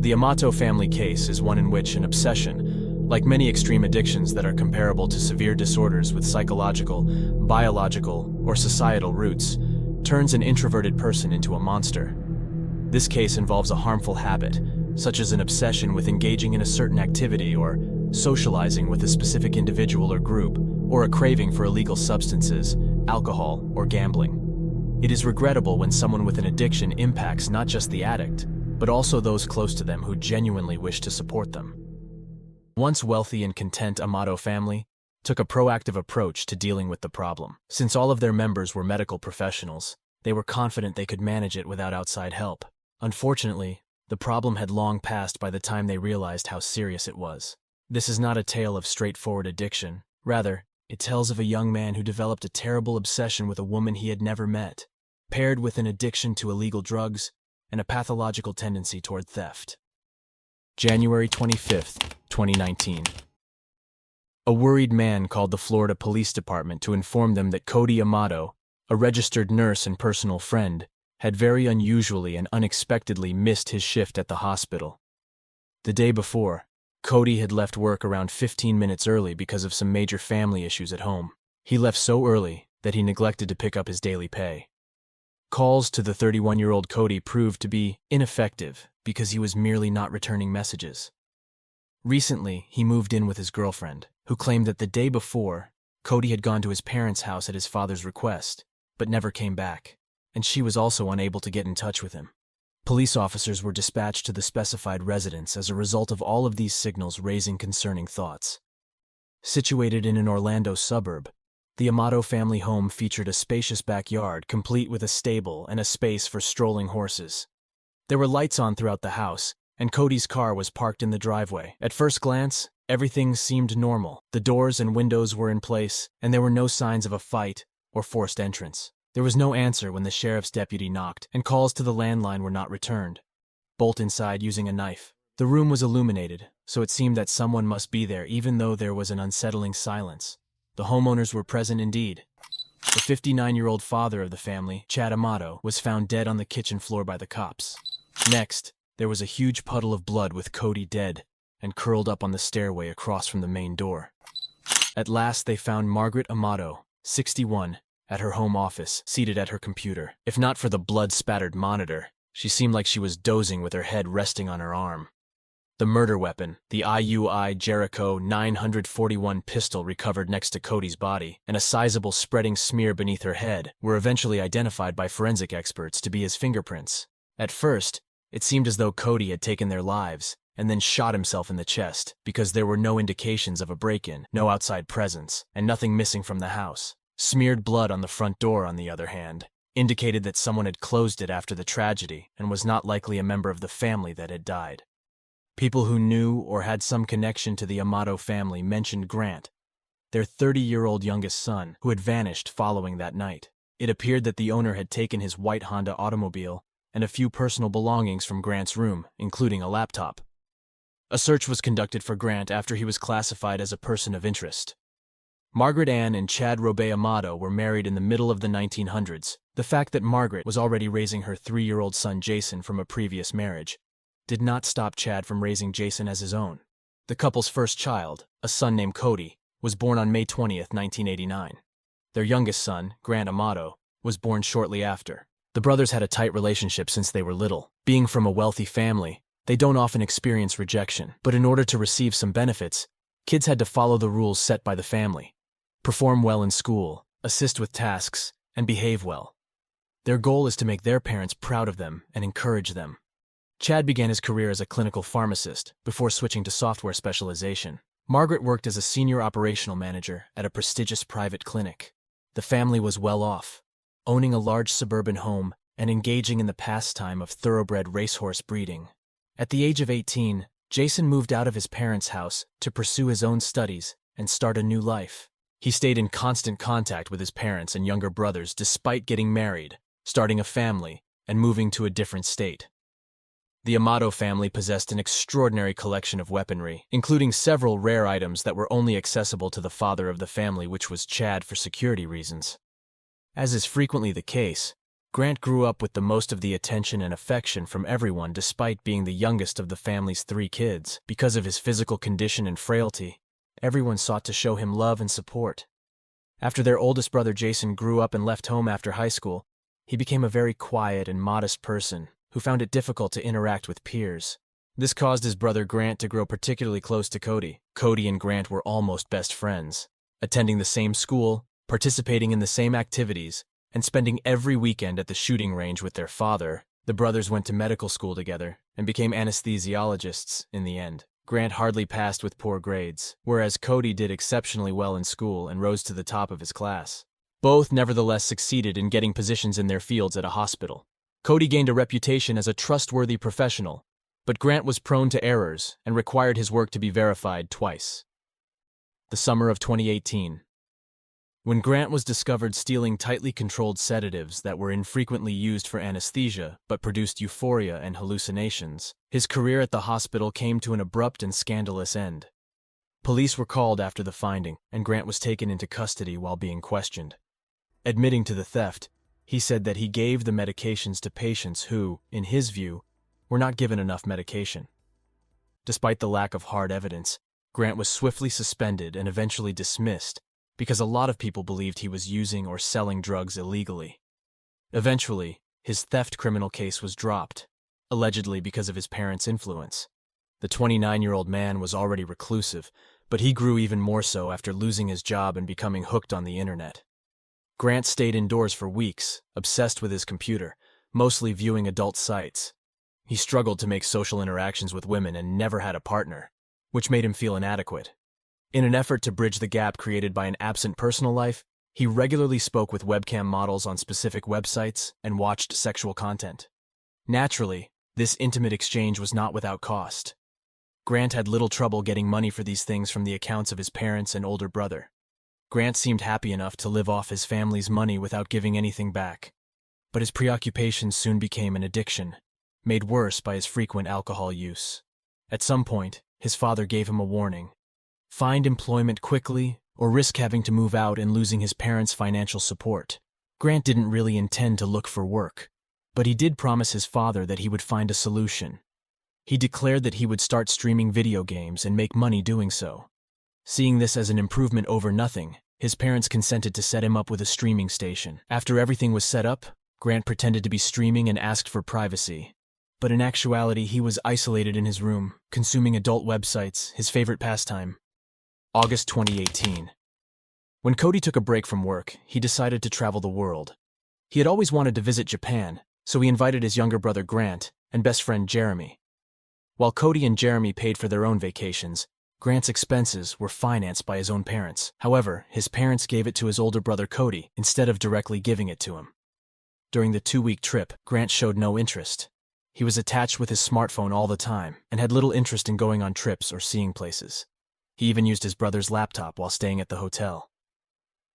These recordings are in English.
The Amato family case is one in which an obsession, like many extreme addictions that are comparable to severe disorders with psychological, biological, or societal roots, turns an introverted person into a monster. This case involves a harmful habit, such as an obsession with engaging in a certain activity or socializing with a specific individual or group, or a craving for illegal substances, alcohol, or gambling. It is regrettable when someone with an addiction impacts not just the addict, but also those close to them who genuinely wish to support them. Once wealthy and content Amato family took a proactive approach to dealing with the problem. Since all of their members were medical professionals, they were confident they could manage it without outside help. Unfortunately, the problem had long passed by the time they realized how serious it was. This is not a tale of straightforward addiction. Rather, it tells of a young man who developed a terrible obsession with a woman he had never met, paired with an addiction to illegal drugs and a pathological tendency toward theft. January 25th, 2019. A worried man called the Florida Police Department to inform them that Cody Amato, a registered nurse and personal friend, had very unusually and unexpectedly missed his shift at the hospital. The day before, Cody had left work around 15 minutes early because of some major family issues at home. He left so early that he neglected to pick up his daily pay. Calls to the 31-year-old Cody proved to be ineffective because he was merely not returning messages. Recently, he moved in with his girlfriend, who claimed that the day before, Cody had gone to his parents' house at his father's request, but never came back, and she was also unable to get in touch with him. Police officers were dispatched to the specified residence as a result of all of these signals raising concerning thoughts. Situated in an Orlando suburb, the Amato family home featured a spacious backyard complete with a stable and a space for strolling horses. There were lights on throughout the house, and Cody's car was parked in the driveway. At first glance, everything seemed normal. The doors and windows were in place, and there were no signs of a fight or forced entrance. There was no answer when the sheriff's deputy knocked, and calls to the landline were not returned. Bolt inside using a knife. The room was illuminated, so it seemed that someone must be there even though there was an unsettling silence. The homeowners were present indeed. The 59-year-old father of the family, Chad Amato, was found dead on the kitchen floor by the cops. Next, there was a huge puddle of blood with Cody dead and curled up on the stairway across from the main door. At last they found Margaret Amato, 61, at her home office, seated at her computer. If not for the blood-spattered monitor, she seemed like she was dozing with her head resting on her arm. The murder weapon, the IUI Jericho 941 pistol recovered next to Cody's body, and a sizable spreading smear beneath her head, were eventually identified by forensic experts to be his fingerprints. At first, it seemed as though Cody had taken their lives and then shot himself in the chest because there were no indications of a break-in, no outside presence, and nothing missing from the house. Smeared blood on the front door, on the other hand, indicated that someone had closed it after the tragedy and was not likely a member of the family that had died. People who knew or had some connection to the Amato family mentioned Grant, their 30-year-old youngest son, who had vanished following that night. It appeared that the owner had taken his white Honda automobile and a few personal belongings from Grant's room, including a laptop. A search was conducted for Grant after he was classified as a person of interest. Margaret Ann and Chad Robey Amato were married in the middle of the 1900s. The fact that Margaret was already raising her 3-year-old son Jason from a previous marriage did not stop Chad from raising Jason as his own. The couple's first child, a son named Cody, was born on May 20th, 1989. Their youngest son, Grant Amato, was born shortly after. The brothers had a tight relationship since they were little. Being from a wealthy family, they don't often experience rejection, but in order to receive some benefits, kids had to follow the rules set by the family, perform well in school, assist with tasks, and behave well. Their goal is to make their parents proud of them and encourage them. Chad began his career as a clinical pharmacist before switching to software specialization. Margaret worked as a senior operational manager at a prestigious private clinic. The family was well off, owning a large suburban home and engaging in the pastime of thoroughbred racehorse breeding. At the age of 18, Jason moved out of his parents' house to pursue his own studies and start a new life. He stayed in constant contact with his parents and younger brothers despite getting married, starting a family, and moving to a different state. The Amato family possessed an extraordinary collection of weaponry, including several rare items that were only accessible to the father of the family, which was Chad for security reasons. As is frequently the case, Grant grew up with the most of the attention and affection from everyone despite being the youngest of the family's 3 kids. Because of his physical condition and frailty, everyone sought to show him love and support. After their oldest brother Jason grew up and left home after high school, he became a very quiet and modest person who found it difficult to interact with peers. This caused his brother Grant to grow particularly close to Cody. Cody and Grant were almost best friends, attending the same school, participating in the same activities, and spending every weekend at the shooting range with their father. The brothers went to medical school together and became anesthesiologists in the end. Grant hardly passed with poor grades, whereas Cody did exceptionally well in school and rose to the top of his class. Both nevertheless succeeded in getting positions in their fields at a hospital. Cody gained a reputation as a trustworthy professional, but Grant was prone to errors and required his work to be verified twice. The summer of 2018. When Grant was discovered stealing tightly controlled sedatives that were infrequently used for anesthesia but produced euphoria and hallucinations, his career at the hospital came to an abrupt and scandalous end. Police were called after the finding, and Grant was taken into custody while being questioned. Admitting to the theft, he said that he gave the medications to patients who, in his view, were not given enough medication. Despite the lack of hard evidence, Grant was swiftly suspended and eventually dismissed because a lot of people believed he was using or selling drugs illegally. Eventually, his theft criminal case was dropped, allegedly because of his parents' influence. The 29-year-old man was already reclusive, but he grew even more so after losing his job and becoming hooked on the internet. Grant stayed indoors for weeks, obsessed with his computer, mostly viewing adult sites. He struggled to make social interactions with women and never had a partner, which made him feel inadequate. In an effort to bridge the gap created by an absent personal life, he regularly spoke with webcam models on specific websites and watched sexual content. Naturally, this intimate exchange was not without cost. Grant had little trouble getting money for these things from the accounts of his parents and older brother. Grant seemed happy enough to live off his family's money without giving anything back. But his preoccupation soon became an addiction, made worse by his frequent alcohol use. At some point, his father gave him a warning. Find employment quickly, or risk having to move out and losing his parents' financial support. Grant didn't really intend to look for work, but he did promise his father that he would find a solution. He declared that he would start streaming video games and make money doing so. Seeing this as an improvement over nothing, his parents consented to set him up with a streaming station. After everything was set up, Grant pretended to be streaming and asked for privacy. But in actuality, he was isolated in his room, consuming adult websites, his favorite pastime. August 2018. When Cody took a break from work, he decided to travel the world. He had always wanted to visit Japan, so he invited his younger brother Grant and best friend Jeremy. While Cody and Jeremy paid for their own vacations, Grant's expenses were financed by his own parents. However, his parents gave it to his older brother Cody instead of directly giving it to him. During the 2-week trip, Grant showed no interest. He was attached with his smartphone all the time and had little interest in going on trips or seeing places. He even used his brother's laptop while staying at the hotel.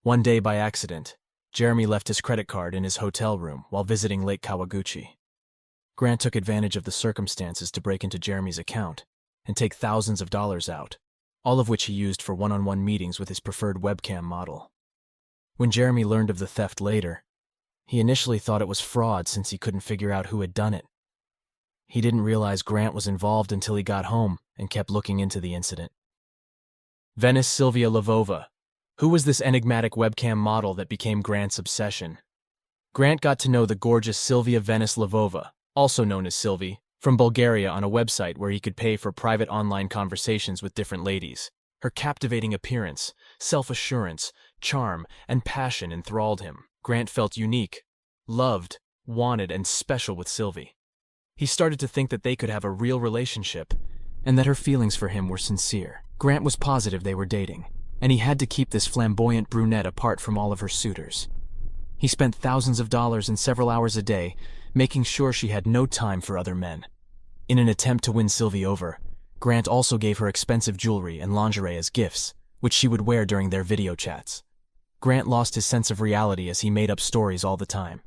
One day, by accident, Jeremy left his credit card in his hotel room while visiting Lake Kawaguchi. Grant took advantage of the circumstances to break into Jeremy's account and take thousands of dollars out, all of which he used for one-on-one meetings with his preferred webcam model. When Jeremy learned of the theft later, he initially thought it was fraud since he couldn't figure out who had done it. He didn't realize Grant was involved until he got home and kept looking into the incident. Venice Sylvia Lvova. Who was this enigmatic webcam model that became Grant's obsession? Grant got to know the gorgeous Sylvia Venice Lvova, also known as Sylvie, from Bulgaria on a website where he could pay for private online conversations with different ladies. Her captivating appearance, self-assurance, charm, and passion enthralled him. Grant felt unique, loved, wanted, and special with Sylvie. He started to think that they could have a real relationship, and that her feelings for him were sincere. Grant was positive they were dating, and he had to keep this flamboyant brunette apart from all of her suitors. He spent thousands of dollars and several hours a day, making sure she had no time for other men. In an attempt to win Sylvie over, Grant also gave her expensive jewelry and lingerie as gifts, which she would wear during their video chats. Grant lost his sense of reality as he made up stories all the time.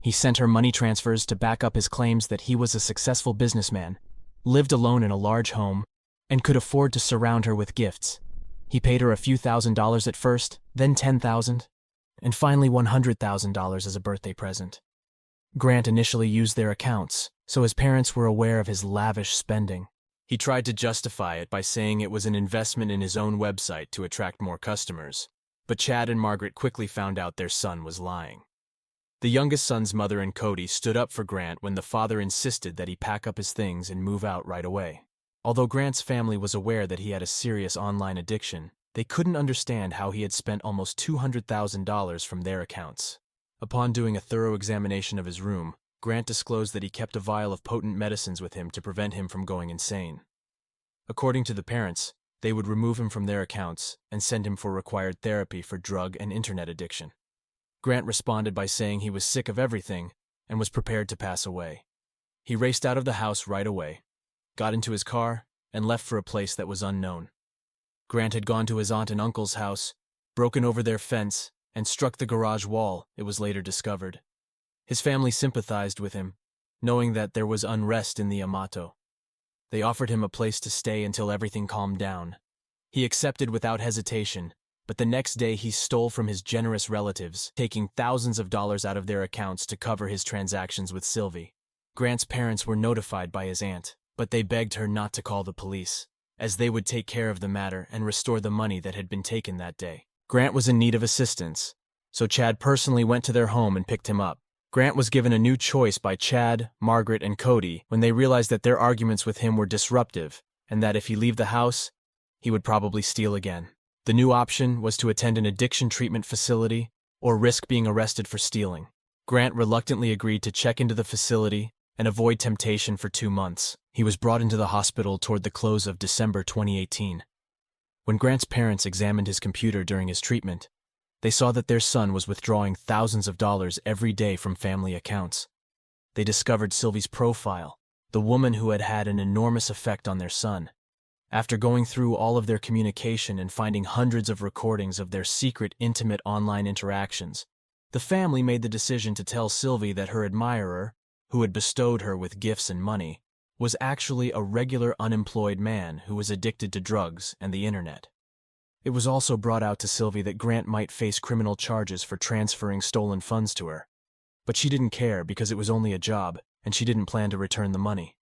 He sent her money transfers to back up his claims that he was a successful businessman, lived alone in a large home, and could afford to surround her with gifts. He paid her a few $1,000s at first, then $10,000, and finally $100,000 as a birthday present. Grant initially used their accounts, so his parents were aware of his lavish spending. He tried to justify it by saying it was an investment in his own website to attract more customers, but Chad and Margaret quickly found out their son was lying. The youngest son's mother and Cody stood up for Grant when the father insisted that he pack up his things and move out right away. Although Grant's family was aware that he had a serious online addiction, they couldn't understand how he had spent almost $200,000 from their accounts. Upon doing a thorough examination of his room, Grant disclosed that he kept a vial of potent medicines with him to prevent him from going insane. According to the parents, they would remove him from their accounts and send him for required therapy for drug and internet addiction. Grant responded by saying he was sick of everything and was prepared to pass away. He raced out of the house right away, got into his car, and left for a place that was unknown. Grant had gone to his aunt and uncle's house, broken over their fence, and struck the garage wall, it was later discovered. His family sympathized with him, knowing that there was unrest in the Yamato. They offered him a place to stay until everything calmed down. He accepted without hesitation, but the next day he stole from his generous relatives, taking thousands of dollars out of their accounts to cover his transactions with Sylvie. Grant's parents were notified by his aunt, but they begged her not to call the police, as they would take care of the matter and restore the money that had been taken that day. Grant was in need of assistance, so Chad personally went to their home and picked him up. Grant was given a new choice by Chad, Margaret, and Cody when they realized that their arguments with him were disruptive and that if he left the house, he would probably steal again. The new option was to attend an addiction treatment facility or risk being arrested for stealing. Grant reluctantly agreed to check into the facility and avoid temptation for 2 months. He was brought into the hospital toward the close of December 2018. When Grant's parents examined his computer during his treatment, they saw that their son was withdrawing thousands of dollars every day from family accounts. They discovered Sylvie's profile, the woman who had had an enormous effect on their son. After going through all of their communication and finding hundreds of recordings of their secret, intimate online interactions, the family made the decision to tell Sylvie that her admirer, who had bestowed her with gifts and money, was actually a regular unemployed man who was addicted to drugs and the internet. It was also brought out to Sylvie that Grant might face criminal charges for transferring stolen funds to her, but she didn't care because it was only a job and she didn't plan to return the money.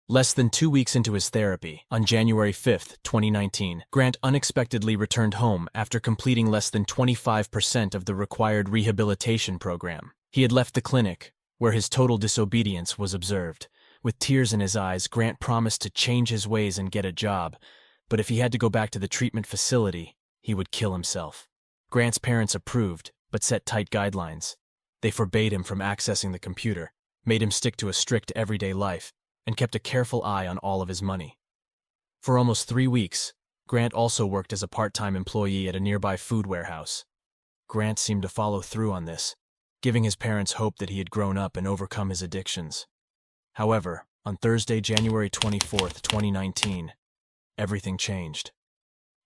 Less than 2 weeks into his therapy, on January 5, 2019, Grant unexpectedly returned home after completing less than 25% of the required rehabilitation program. He had left the clinic, where his total disobedience was observed. With tears in his eyes, Grant promised to change his ways and get a job, but if he had to go back to the treatment facility, he would kill himself. Grant's parents approved, but set tight guidelines. They forbade him from accessing the computer, made him stick to a strict everyday life, and kept a careful eye on all of his money. For almost 3 weeks, Grant also worked as a part-time employee at a nearby food warehouse. Grant seemed to follow through on this, giving his parents hope that he had grown up and overcome his addictions. However, on Thursday, January 24, 2019, everything changed.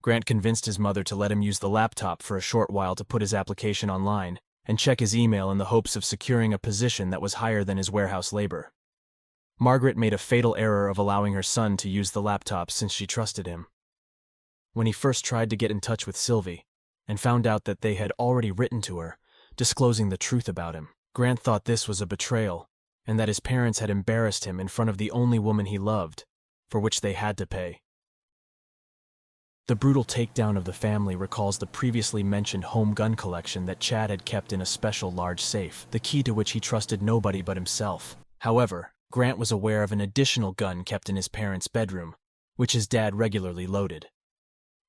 Grant convinced his mother to let him use the laptop for a short while to put his application online and check his email in the hopes of securing a position that was higher than his warehouse labor. Margaret made a fatal error of allowing her son to use the laptop since she trusted him. When he first tried to get in touch with Sylvie and found out that they had already written to her, disclosing the truth about him, Grant thought this was a betrayal and that his parents had embarrassed him in front of the only woman he loved, for which they had to pay. The brutal takedown of the family recalls the previously mentioned home gun collection that Chad had kept in a special large safe, the key to which he trusted nobody but himself. However, Grant was aware of an additional gun kept in his parents' bedroom, which his dad regularly loaded.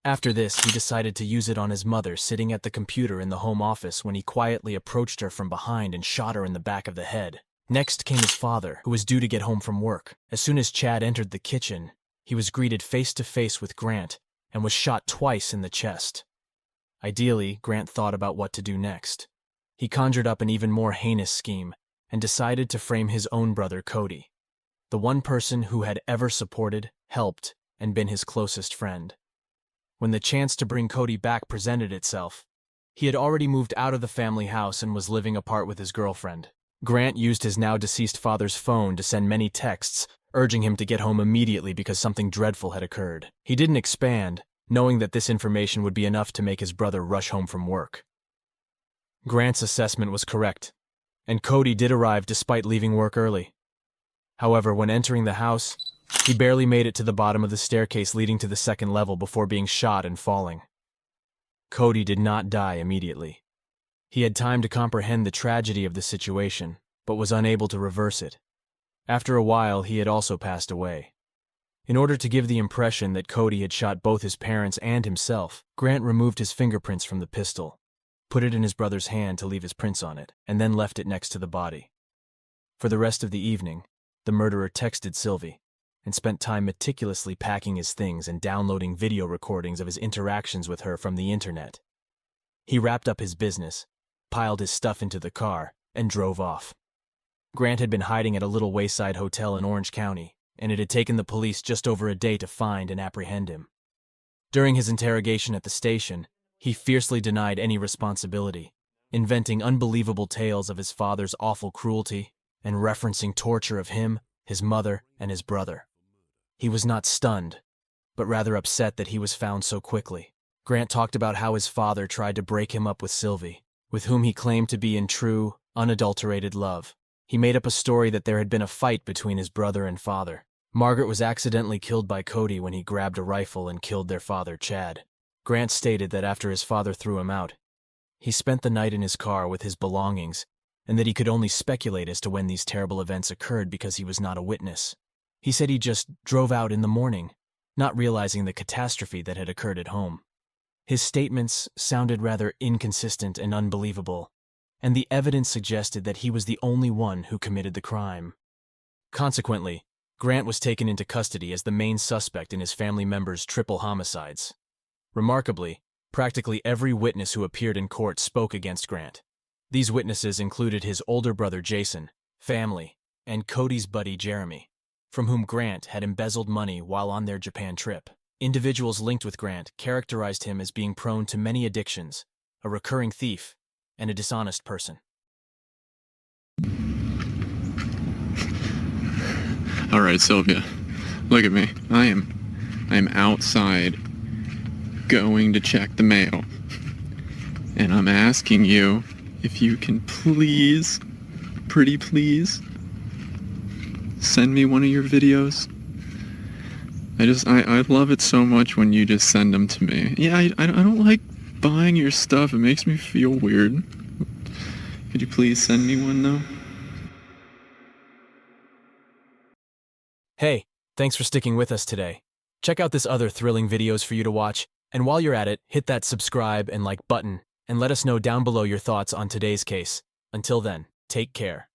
After this, he decided to use it on his mother sitting at the computer in the home office when he quietly approached her from behind and shot her in the back of the head. Next came his father, who was due to get home from work. As soon as Chad entered the kitchen, he was greeted face-to-face with Grant and was shot twice in the chest. Ideally, Grant thought about what to do next. He conjured up an even more heinous scheme and decided to frame his own brother Cody, the one person who had ever supported, helped, and been his closest friend. When the chance to bring Cody back presented itself, he had already moved out of the family house and was living apart with his girlfriend. Grant used his now-deceased father's phone to send many texts, urging him to get home immediately because something dreadful had occurred. He didn't expand, knowing that this information would be enough to make his brother rush home from work. Grant's assessment was correct. and Cody did arrive despite leaving work early. However, when entering the house, he barely made it to the bottom of the staircase leading to the second level before being shot and falling. Cody did not die immediately. He had time to comprehend the tragedy of the situation, but was unable to reverse it. After a while, he had also passed away. In order to give the impression that Cody had shot both his parents and himself, Grant removed his fingerprints from the pistol, put it in his brother's hand to leave his prints on it, and then left it next to the body. For the rest of the evening, the murderer texted Sylvie and spent time meticulously packing his things and downloading video recordings of his interactions with her from the internet. He wrapped up his business, piled his stuff into the car, and drove off. Grant had been hiding at a little wayside hotel in Orange County, and it had taken the police just over a day to find and apprehend him. During his interrogation at the station, he fiercely denied any responsibility, inventing unbelievable tales of his father's awful cruelty and referencing torture of him, his mother, and his brother. He was not stunned, but rather upset that he was found so quickly. Grant talked about how his father tried to break him up with Sylvie, with whom he claimed to be in true, unadulterated love. He made up a story that there had been a fight between his brother and father. Margaret was accidentally killed by Cody when he grabbed a rifle and killed their father, Chad. Grant stated that after his father threw him out, he spent the night in his car with his belongings, and that he could only speculate as to when these terrible events occurred because he was not a witness. He said he just drove out in the morning, not realizing the catastrophe that had occurred at home. His statements sounded rather inconsistent and unbelievable, and the evidence suggested that he was the only one who committed the crime. Consequently, Grant was taken into custody as the main suspect in his family members' triple homicides. Remarkably, practically every witness who appeared in court spoke against Grant. These witnesses included his older brother Jason, family, and Cody's buddy Jeremy, from whom Grant had embezzled money while on their Japan trip. Individuals linked with Grant characterized him as being prone to many addictions, a recurring thief, and a dishonest person. All right, Sylvia, look at me. I am outside going to check the mail, and I'm asking you if you can please, pretty please, send me one of your videos. I love it so much when you just send them to me. Yeah, I don't like buying your stuff. It makes me feel weird. Could you please send me one, though? Hey, thanks for sticking with us today. Check out this other thrilling videos for you to watch, and while you're at it, hit that subscribe and like button, and let us know down below your thoughts on today's case. Until then, take care.